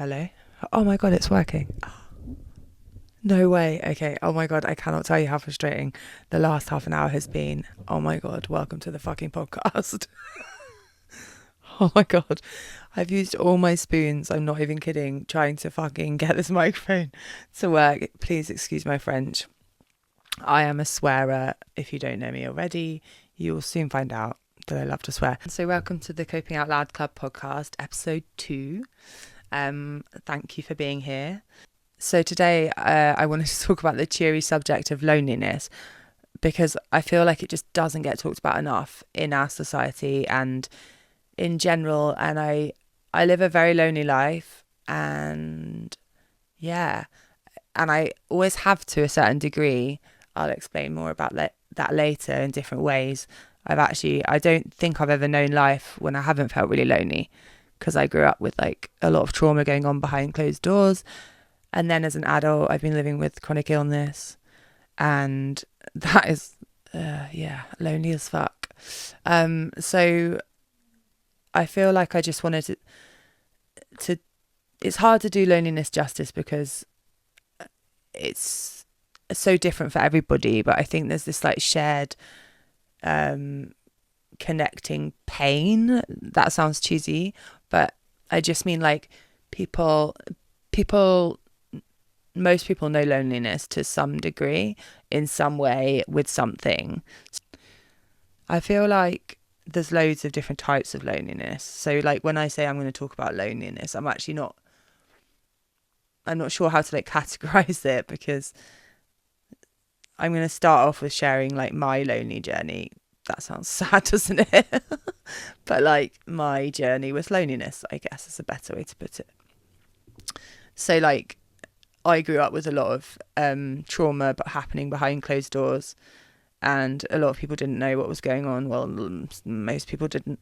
Hello? Oh my god, it's working. No way. Okay. Oh my god, I cannot tell you how frustrating the last half an hour has been. Oh my god, welcome to the fucking podcast. Oh my god. I've used all my spoons, I'm not even kidding, trying to fucking get this microphone to work. Please excuse my French. I am a swearer. If you don't know me already, you will soon find out that I love to swear. So welcome to the Coping Out Loud Club podcast, episode 2. Thank you for being here. So today I wanted to talk about the cheery subject of loneliness because I feel like it just doesn't get talked about enough in our society and in general. And I live a very lonely life, and yeah, and I always have to a certain degree. I'll explain more about that later in different ways. I don't think I've ever known life when I haven't felt really lonely, because I grew up with like a lot of trauma going on behind closed doors. And then as an adult, I've been living with chronic illness, and that is, lonely as fuck. So I feel like I just wanted to, it's hard to do loneliness justice because it's so different for everybody. But I think there's this like shared, connecting pain. That sounds cheesy, but I just mean like people most people know loneliness to some degree, in some way, with something. I feel like there's loads of different types of loneliness. So like when I say I'm going to talk about loneliness, I'm not sure how to like categorize it, because I'm going to start off with sharing like my lonely journey. That sounds sad, doesn't it? But like my journey with loneliness, I guess, is a better way to put it. So like I grew up with a lot of trauma but happening behind closed doors, and a lot of people didn't know what was going on. Well, most people didn't,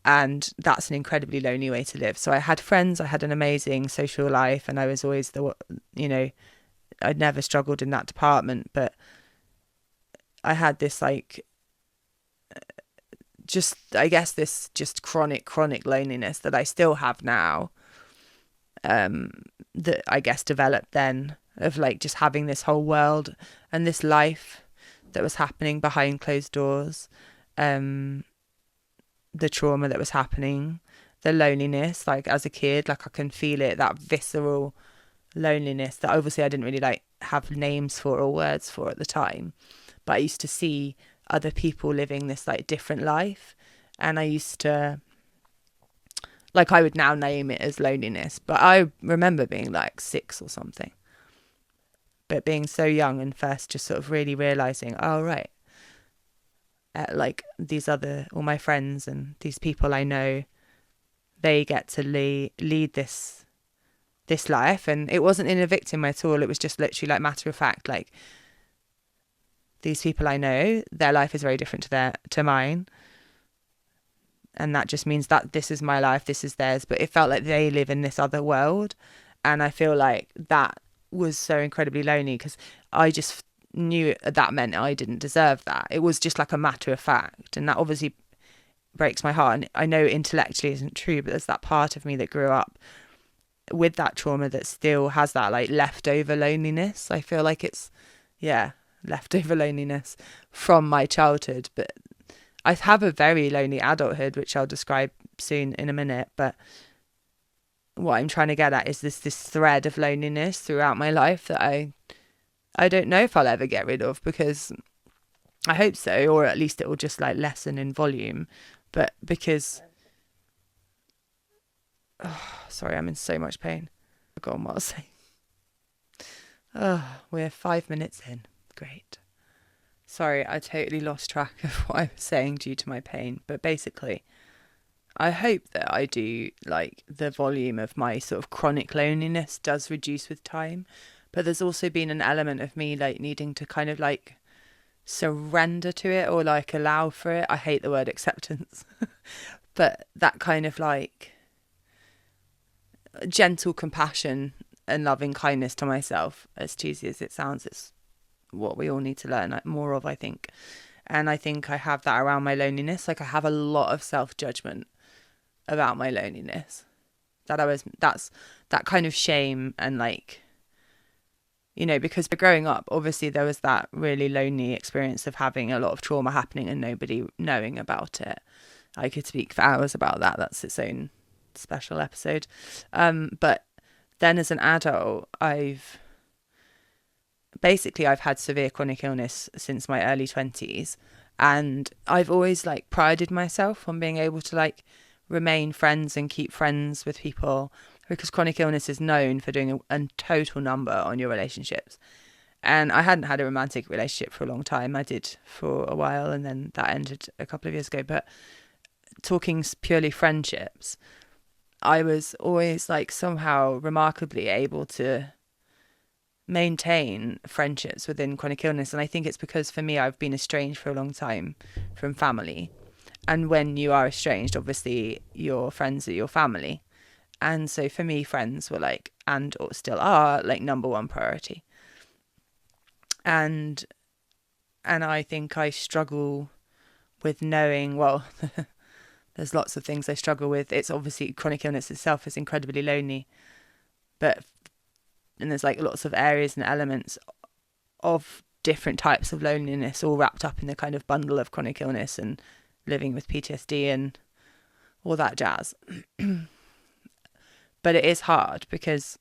and that's an incredibly lonely way to live. So I had friends, I had an amazing social life, and I was always I'd never struggled in that department, but I had this like this chronic loneliness that I still have now, that I guess developed then, of like just having this whole world and this life that was happening behind closed doors, the trauma that was happening, the loneliness, like as a kid, like I can feel it, that visceral loneliness that obviously I didn't really like have names for or words for at the time, but I used to see other people living this like different life, and I used to, like, I would now name it as loneliness, but I remember being like 6 or something. But being so young and first just sort of really realizing, oh, right, like all my friends and these people I know, they get to lead this life. And it wasn't in a victim way at all. It was just literally like matter of fact, like these people I know, their life is very different to mine. And that just means that this is my life, this is theirs, but it felt like they live in this other world. And I feel like that was so incredibly lonely, because I just knew that meant I didn't deserve that. It was just like a matter of fact, and that obviously breaks my heart. And I know intellectually isn't true, but there's that part of me that grew up with that trauma that still has that like leftover loneliness. I feel like it's, leftover loneliness from my childhood. But I have a very lonely adulthood, which I'll describe soon in a minute. But what I'm trying to get at is this thread of loneliness throughout my life that I don't know if I'll ever get rid of, because I hope so, or at least it will just like lessen in volume. But because, sorry, I'm in so much pain. I've forgotten what I was saying. We're 5 minutes in. Great. Sorry, I totally lost track of what I was saying due to my pain. But basically, I hope that I do, like, the volume of my sort of chronic loneliness does reduce with time. But there's also been an element of me, like, needing to kind of, like, surrender to it, or, like, allow for it. I hate the word acceptance. But that kind of, like, gentle compassion and loving kindness to myself, as cheesy as it sounds, it's what we all need to learn more of, I think. And I think I have that around my loneliness. Like, I have a lot of self-judgment about my loneliness. That's that kind of shame. And like, you know, because growing up, obviously there was that really lonely experience of having a lot of trauma happening and nobody knowing about it. I could speak for hours about that. That's its own special episode. But then as an adult, I've had severe chronic illness since my early 20s, and I've always like prided myself on being able to like remain friends and keep friends with people, because chronic illness is known for doing a total number on your relationships. And I hadn't had a romantic relationship for a long time. I did for a while, and then that ended a couple of years ago. But talking purely friendships, I was always like somehow remarkably able to maintain friendships within chronic illness. And I think it's because for me, I've been estranged for a long time from family. And when you are estranged, obviously your friends are your family. And so for me, friends were like, and or still are, like number one priority. And I think I struggle with knowing, well, there's lots of things I struggle with. It's obviously chronic illness itself is incredibly lonely, and there's like lots of areas and elements of different types of loneliness all wrapped up in the kind of bundle of chronic illness and living with PTSD and all that jazz. But it is hard because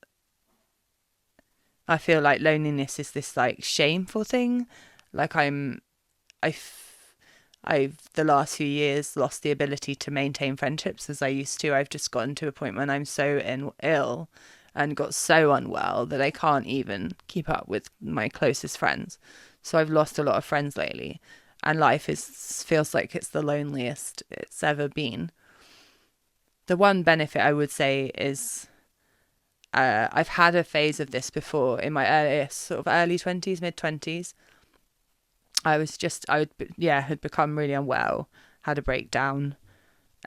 I feel like loneliness is this like shameful thing. Like I've the last few years lost the ability to maintain friendships as I used to. I've just gotten to a point when I'm so ill and got so unwell that I can't even keep up with my closest friends. So I've lost a lot of friends lately, and life feels like it's the loneliest it's ever been. The one benefit I would say is I've had a phase of this before in my early 20s, mid 20s. Had become really unwell, had a breakdown,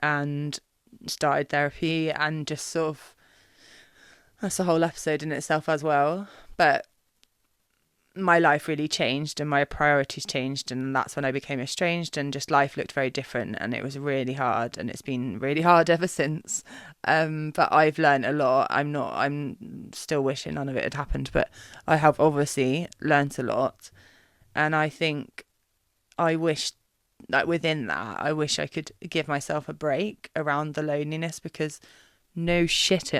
and started therapy, and just sort of, that's a whole episode in itself as well. But my life really changed and my priorities changed, and that's when I became estranged, and just life looked very different, and it was really hard, and it's been really hard ever since. But I've learned a lot. I'm still wishing none of it had happened, but I have obviously learnt a lot. And I think I wish that within that, I wish I could give myself a break around the loneliness, because no shit,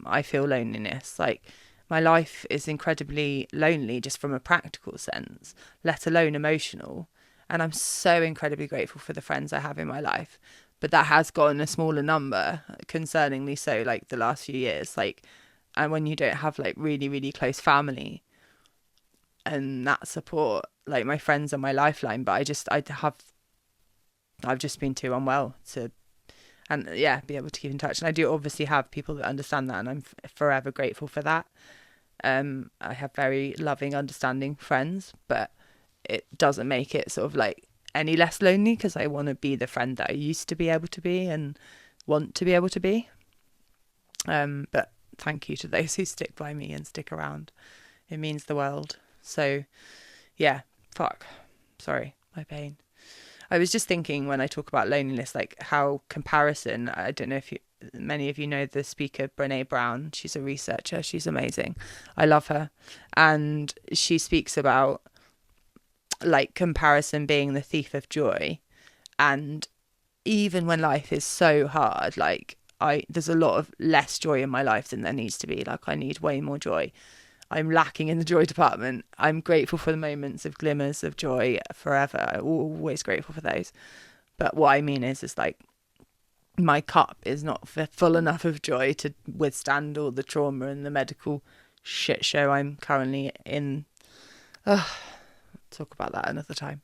I feel loneliness. Like, my life is incredibly lonely just from a practical sense, let alone emotional. And I'm so incredibly grateful for the friends I have in my life. But that has gotten a smaller number, concerningly so, like the last few years. Like, and when you don't have like really, really close family and that support, like my friends are my lifeline. But I've just been too unwell to, and yeah, be able to keep in touch. And I do obviously have people that understand that, and I'm forever grateful for that. I have very loving, understanding friends, but it doesn't make it sort of like any less lonely, because I want to be the friend that I used to be able to be and want to be able to be. But thank you to those who stick by me and stick around. It means the world. So yeah, sorry, my pain. I was just thinking when I talk about loneliness, like how comparison, I don't know if many of you know the speaker Brene Brown. She's a researcher. She's amazing. I love her. And she speaks about like comparison being the thief of joy. And even when life is so hard, like there's a lot of less joy in my life than there needs to be. Like, I need way more joy. I'm lacking in the joy department. I'm grateful for the moments of glimmers of joy forever. I'm always grateful for those. But what I mean is like, my cup is not full enough of joy to withstand all the trauma and the medical shit show I'm currently in. Talk about that another time.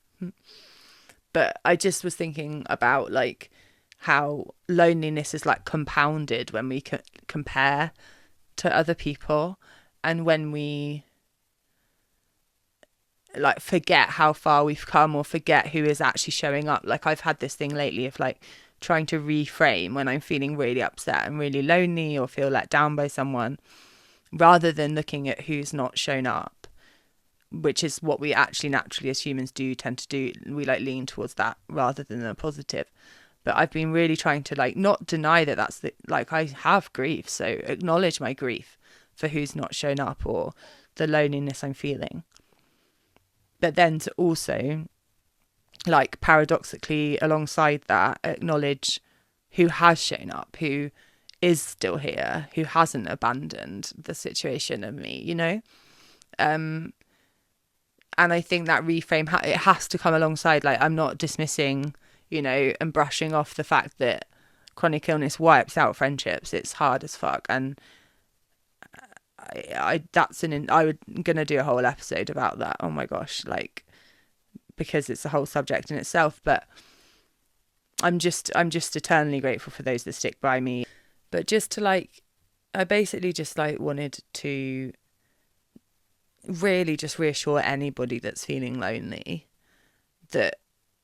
But I just was thinking about like how loneliness is like compounded when we compare to other people, and when we like forget how far we've come or forget who is actually showing up. Like, I've had this thing lately of like trying to reframe when I'm feeling really upset and really lonely or feel let down by someone, rather than looking at who's not shown up, which is what we actually naturally as humans do tend to do. We like lean towards that rather than the positive. But I've been really trying to like not deny that that's the, like, I have grief, so acknowledge my grief for who's not shown up or the loneliness I'm feeling. But then to also, like, paradoxically alongside that, acknowledge who has shown up, who is still here, who hasn't abandoned the situation of me, you know? And I think that reframe, it has to come alongside, like, I'm not dismissing, you know, and brushing off the fact that chronic illness wipes out friendships. It's hard as fuck. And I'm gonna do a whole episode about that. Oh my gosh, like, because it's a whole subject in itself. But I'm just eternally grateful for those that stick by me. But just to like, I basically just like wanted to really just reassure anybody that's feeling lonely that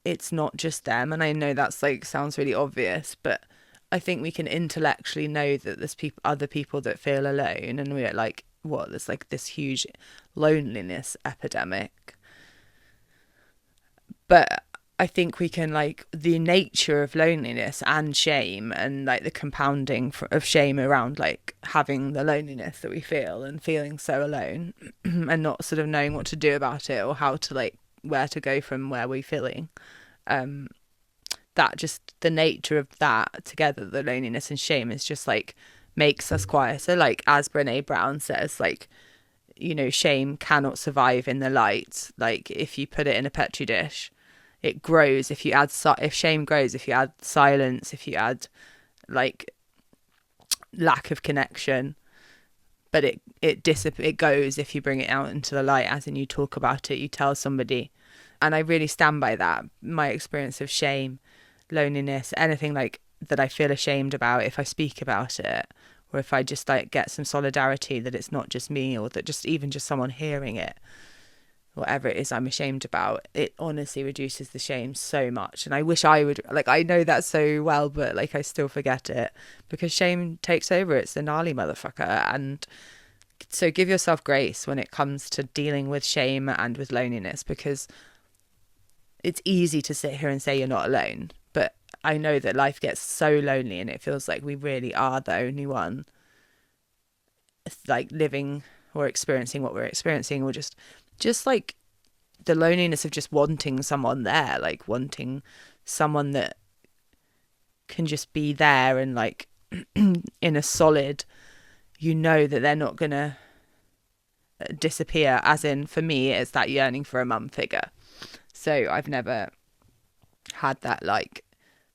it's not just them. And I know that's like sounds really obvious, but I think we can intellectually know that there's other people that feel alone, and we're like, what? There's like this huge loneliness epidemic. But I think we can, like, the nature of loneliness and shame, and like the compounding of shame around like having the loneliness that we feel and feeling so alone and not sort of knowing what to do about it or how to, like, where to go from where we're feeling. That just the nature of that together, the loneliness and shame, is just like makes us quieter. Like, as Brene Brown says, like, you know, shame cannot survive in the light. Like, if you put it in a petri dish, it grows. If shame grows, if you add silence, if you add like lack of connection, but it goes if you bring it out into the light, as in you talk about it, you tell somebody. And I really stand by that. My experience of shame, loneliness, anything like that I feel ashamed about, if I speak about it, or if I just like get some solidarity that it's not just me, or that just even just someone hearing it, whatever it is I'm ashamed about, it honestly reduces the shame so much. And I wish I would, like, I know that so well, but like I still forget it because shame takes over. It's the gnarly motherfucker. And so give yourself grace when it comes to dealing with shame and with loneliness, because it's easy to sit here and say you're not alone, but I know that life gets so lonely and it feels like we really are the only one like living or experiencing what we're experiencing, or just like the loneliness of just wanting someone there, like wanting someone that can just be there and like in a solid, you know, that they're not gonna disappear. As in, for me, it's that yearning for a mum figure. So I've never had that like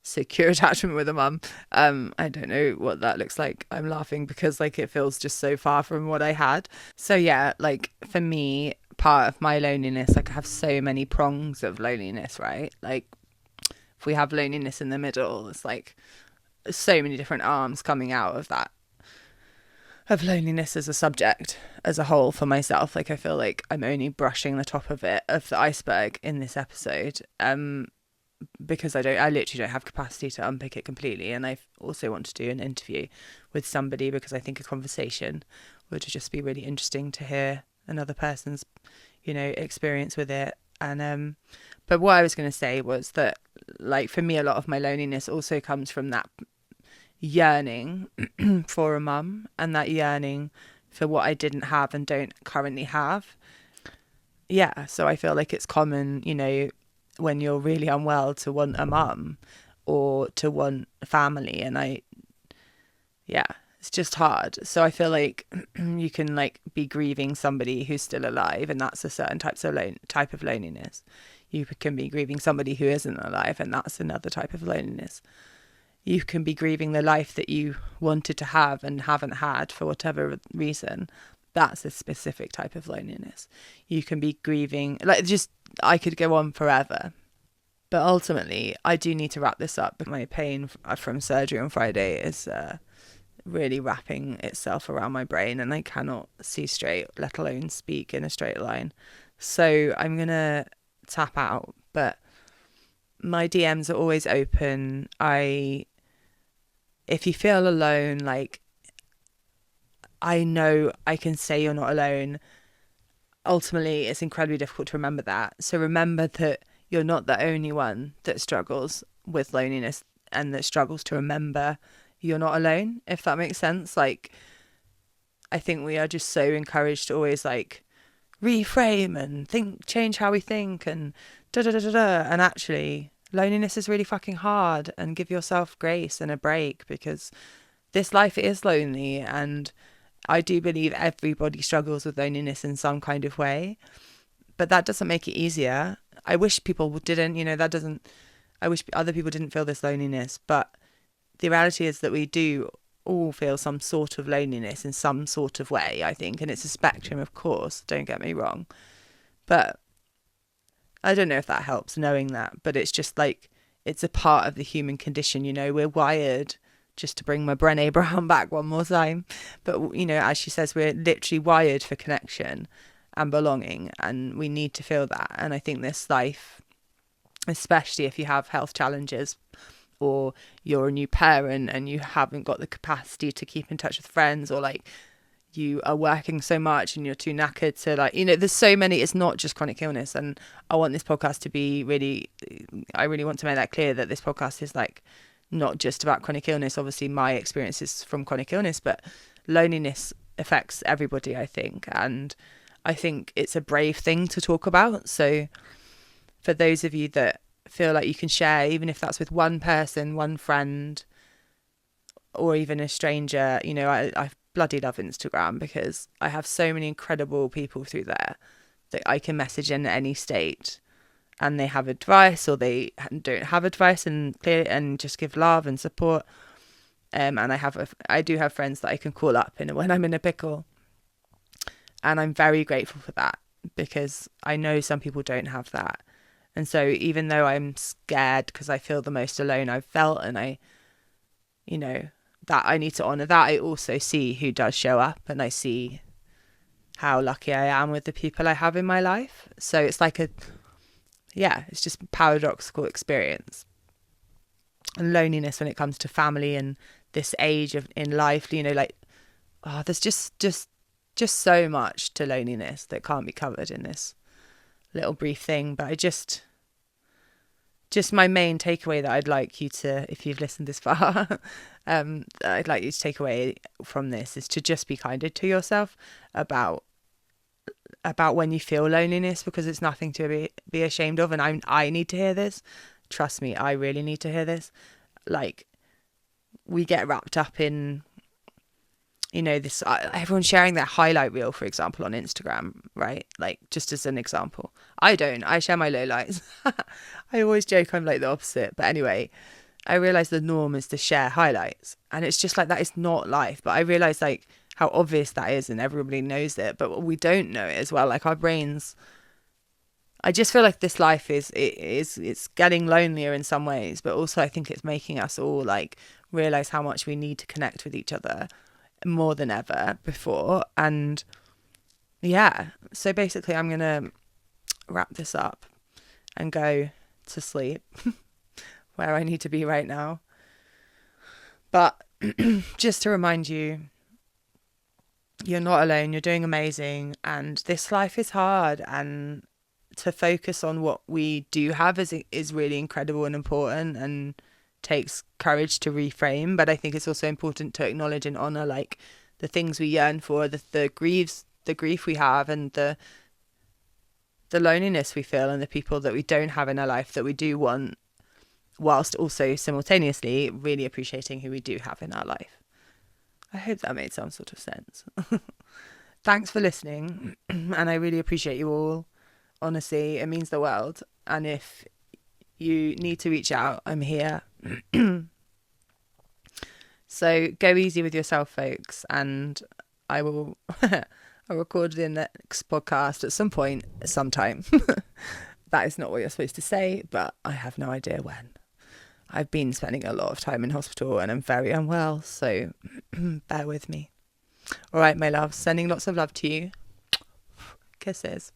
secure attachment with a mum. I don't know what that looks like. I'm laughing because like it feels just so far from what I had. So yeah, like for me, part of my loneliness, like I have so many prongs of loneliness, right? Like if we have loneliness in the middle, it's like so many different arms coming out of that, of loneliness as a subject as a whole for myself. Like I feel like I'm only brushing the top of the iceberg in this episode, because I literally don't have capacity to unpick it completely. And I also want to do an interview with somebody because I think a conversation would just be really interesting to hear another person's, you know, experience with it. And but what I was going to say was that, like, for me, a lot of my loneliness also comes from that yearning for a mum, and that yearning for what I didn't have and don't currently have. Yeah, so I feel like it's common, you know, when you're really unwell to want a mum or to want a family, and it's just hard. So I feel like you can like be grieving somebody who's still alive, and that's a certain type of loneliness. You can be grieving somebody who isn't alive, and that's another type of loneliness. You can be grieving the life that you wanted to have and haven't had for whatever reason. That's a specific type of loneliness. You can be grieving, like, just, I could go on forever. But ultimately, I do need to wrap this up. My pain from surgery on Friday is really wrapping itself around my brain, and I cannot see straight, let alone speak in a straight line. So I'm going to tap out, but my DMs are always open. If you feel alone, like, I know I can say you're not alone. Ultimately, it's incredibly difficult to remember that. So remember that you're not the only one that struggles with loneliness and that struggles to remember you're not alone, if that makes sense. Like, I think we are just so encouraged to always like reframe and change how we think and da da da da da. And actually, loneliness is really fucking hard, and give yourself grace and a break, because this life is lonely. And I do believe everybody struggles with loneliness in some kind of way, but that doesn't make it easier. I wish people didn't, I wish other people didn't feel this loneliness, but the reality is that we do all feel some sort of loneliness in some sort of way, I think. And it's a spectrum, of course, don't get me wrong. But I don't know if that helps, knowing that. But it's just like, it's a part of the human condition, we're wired, just to bring my Brené Brown back one more time. But, as she says, we're literally wired for connection and belonging, and we need to feel that. And I think this life, especially if you have health challenges, or you're a new parent and you haven't got the capacity to keep in touch with friends, or like you are working so much and you're too knackered to there's so many, it's not just chronic illness. And I want this podcast to be I really want to make that clear, that this podcast is like not just about chronic illness. Obviously my experience is from chronic illness, but loneliness affects everybody, I think. And I think it's a brave thing to talk about. So for those of you that feel like you can share, even if that's with one person, one friend, or even a stranger, I bloody love Instagram, because I have so many incredible people through there that I can message in any state, and they have advice or they don't have advice, and just give love and support. And I do have friends that I can call up when I'm in a pickle, and I'm very grateful for that, because I know some people don't have that. And so even though I'm scared because I feel the most alone I've felt, and that I need to honour that, I also see who does show up, and I see how lucky I am with the people I have in my life. So it's like it's just a paradoxical experience. And loneliness when it comes to family and this age in life, there's just so much to loneliness that can't be covered in this little brief thing. But I just my main takeaway that I'd like you to, if you've listened this far, I'd like you to take away from this is to just be kinder to yourself about when you feel loneliness, because it's nothing to be ashamed of. And I need to hear this. Trust me, I really need to hear this. Like, we get wrapped up in this, everyone's sharing their highlight reel, for example, on Instagram, right? Like, just as an example. I share my lowlights. I always joke I'm like the opposite. But anyway, I realise the norm is to share highlights. And it's just like, that is not life. But I realise like how obvious that is, and everybody knows it. But we don't know it as well. Like, our brains, I just feel like this life it's getting lonelier in some ways. But also I think it's making us all like realise how much we need to connect with each other more than ever before. And yeah, so basically I'm gonna wrap this up and go to sleep where I need to be right now. But just to remind you, you're not alone, you're doing amazing, and this life is hard, and to focus on what we do have is really incredible and important, and takes courage to reframe. But I think it's also important to acknowledge and honor like the things we yearn for, the grief we have, and the loneliness we feel, and the people that we don't have in our life that we do want, whilst also simultaneously really appreciating who we do have in our life. I hope that made some sort of sense. Thanks for listening, and I really appreciate you all. Honestly, it means the world. And if you need to reach out, I'm here. So go easy with yourself, folks, and I will I'll record the next podcast at some point, sometime. That is not what you're supposed to say, but I have no idea when. I've been spending a lot of time in hospital and I'm very unwell, so bear with me. All right, my love, sending lots of love to you. Kisses.